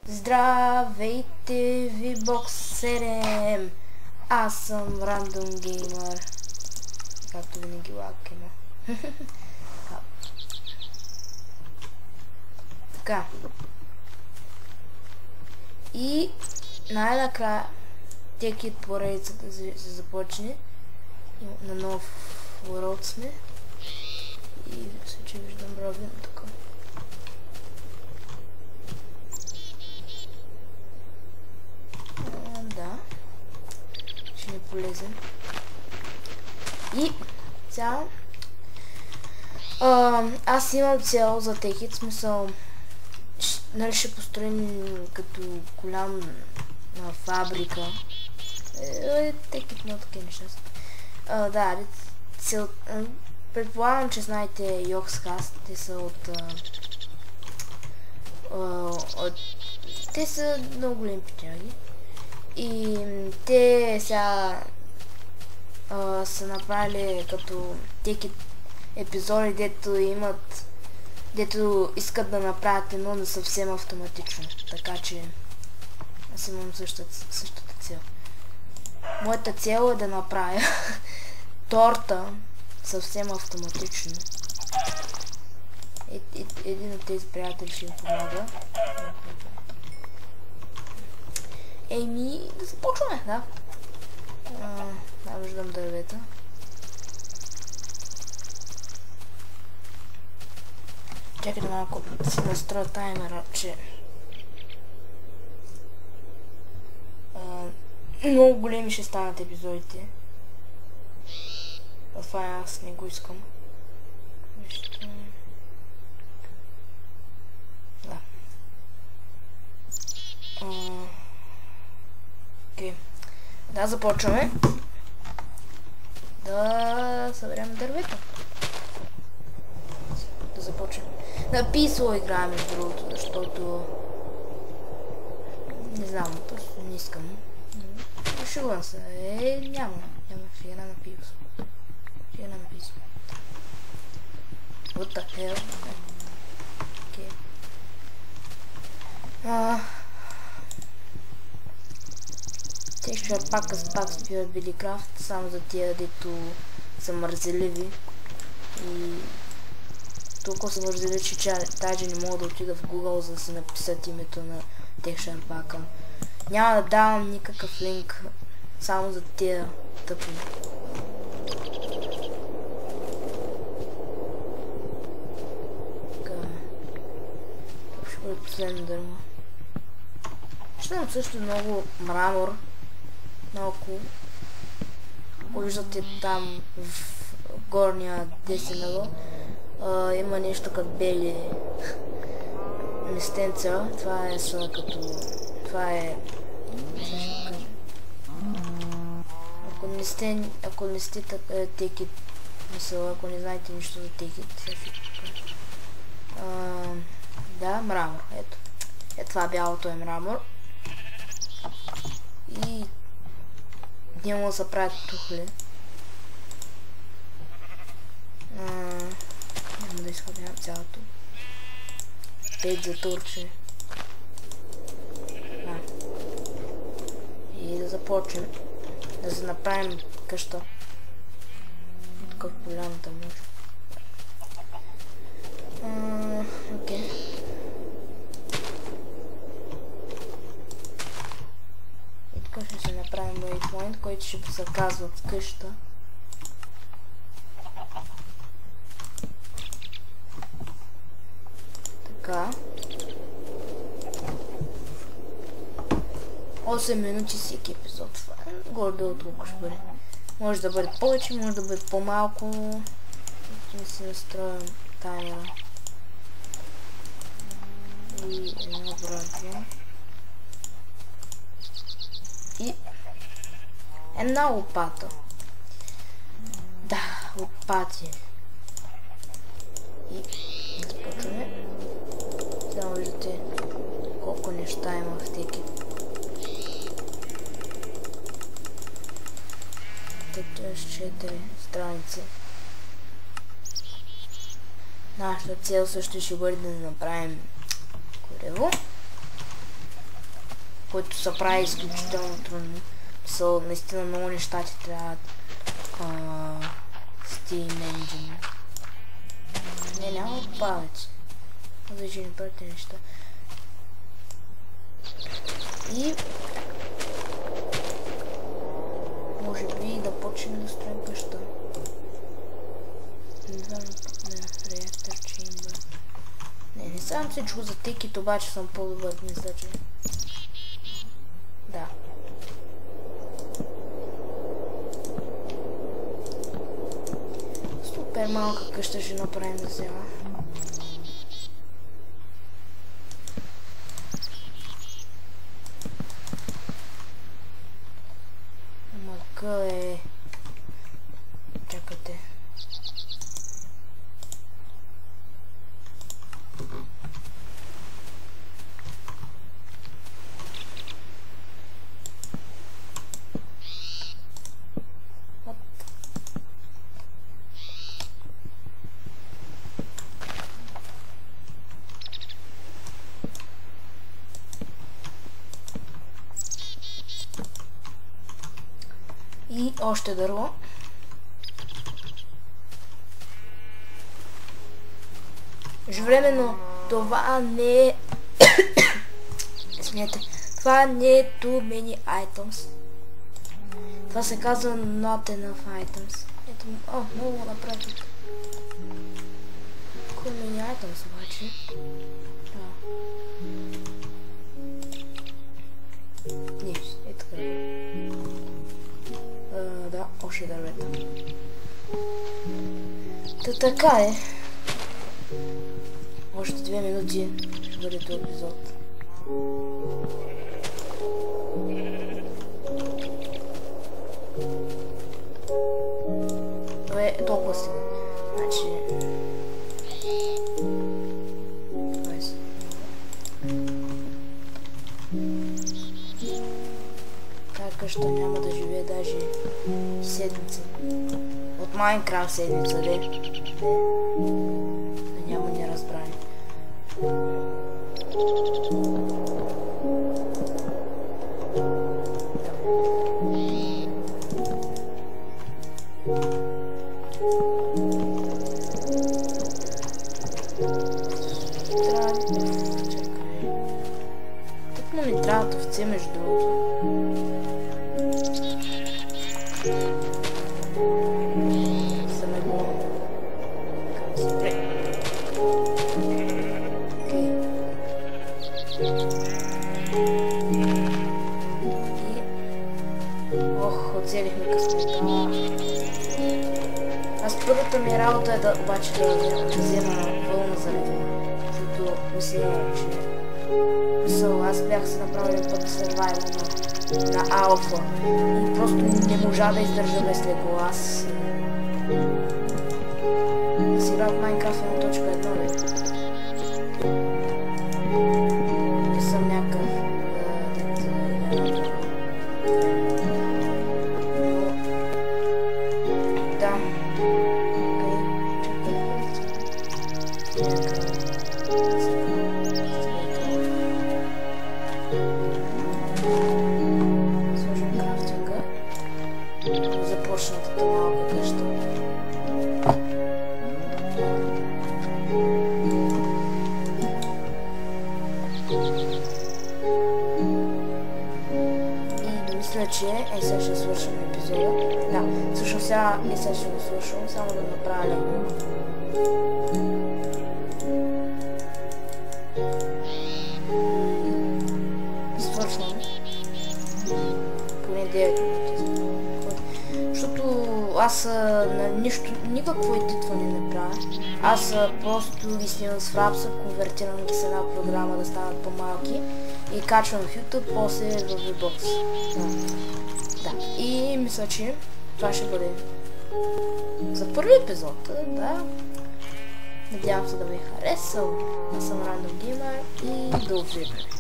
Здравейте, VBOX 7! Аз съм Random Gamer. Както винаги лак има. Така. И най-накрая Текит поредицата се започне. На нов world сме. И мисля, че виждам Робин тук. Да. Ще не полезем. И сега аз имам цел за Текит, смисъл нали ще построим като голям фабрика. Текит на такива неща. Да, цел... предполагам, че знаете Йокскаст, те са те са много големи печаги. И те сега са направили като Текит епизоди, дето искат да направят едно на съвсем автоматично. Така че аз имам същата цел. Моята цел е да направя торта съвсем автоматично. Един от тези приятели ще им помага. Еми, да започваме, да. Да, виждам дървета. Чакайте малко да си настроя таймера, че много големи ще станат епизодите. Това аз не го искам. Да. Окей. Да, започваме. Да съберем дървета. Да започнем. На писало играем между другото, защото не знам, просто не искам. Шугвам се. Няма. Ще игра на писало. What the hell? Okay. Texture пак с Биликрафт, само за тия, дето са мързеливи. И толкова са мързеливи, че даже не мога да отида в Google, за да си написат името на Texture пака. Няма да давам никакъв линк, само за тия тъпи. Последно дърво. Ще имам също много мрамор наоколо. Виждате там в горния десен ъгъл. Има нещо като бели листенца. Това е като... Това е... Ако не сте Текит, мисъл, ако не знаете нищо за Текит, сега ще покажа. Да, мрамор, ето. Това бялото е мрамор. И няма да се правят тухли. Няма да изхвърлям цялото. 5 за турче. И да започнем. Да се направим къща. Тук в поляната може. Окей. И тук ще се направим waypoint, който ще се казва в къща. Така. 8 минути всеки епизод. Горе-долу толкова ще бъде. Може да бъде повече, може да бъде по-малко. Ще си настроим таймера. И една брадия. И една лопата. Да, лопати. И започваме. Само виждате колко неща има в Текит. 4 страници. Нашата цел също ще бъде да направим гориво. който се прави изключително трудно. Са наистина много неща ти трябват. Steam Engine. Не, няма палец. Даже не правите неща. И може би да почнем да строим къща. Не знам, реактор chamber. Не съм се чул за тикет, обаче съм по-добър, мисля, че. Да. Супер малка къща ще направим за сега. Мъка е... Чакайте. И още дърво. Междувременно това не е... Смете, това не е too many items. Това се казва not enough items. Ето, много направих. Too many items обаче. Да. Не, е така. Да, още дървета. Та така е. Още 2 минути ще бъде този епизод. Добре, толкова си. Значи... Тая къща няма да живее даже седмица. От Майнкрафт седмица, де. Да няма неразбрани. Тъкмо ми трябват овце, между другото. Оцелихме късмета. Аз първата ми работа е да обаче да взема вълна за редина. Защото мисля, че аз бях се направил път survival на алфа и просто не можа да издържа без легло. Аз си играл в Minecraft 1.1, бе. Не съм някакъв да. Сложим крафтинга. Започнатата малка къща. И мисля, че сега ще свършим епизода. Да, всъщност сега ще го свършим, само да направя легло. Свършвам. Поне 9 минути. Защото аз нищо, никакво едитване не правя. Аз просто ги снимам с Frapsa, конвертирам ги с една програма да станат по-малки и качвам в YouTube, после в VBox. Да. И мисля, че това ще бъде за първи епизод. Да. Надявам се да ви е харесал. Аз съм Random Gamer и до увидимане.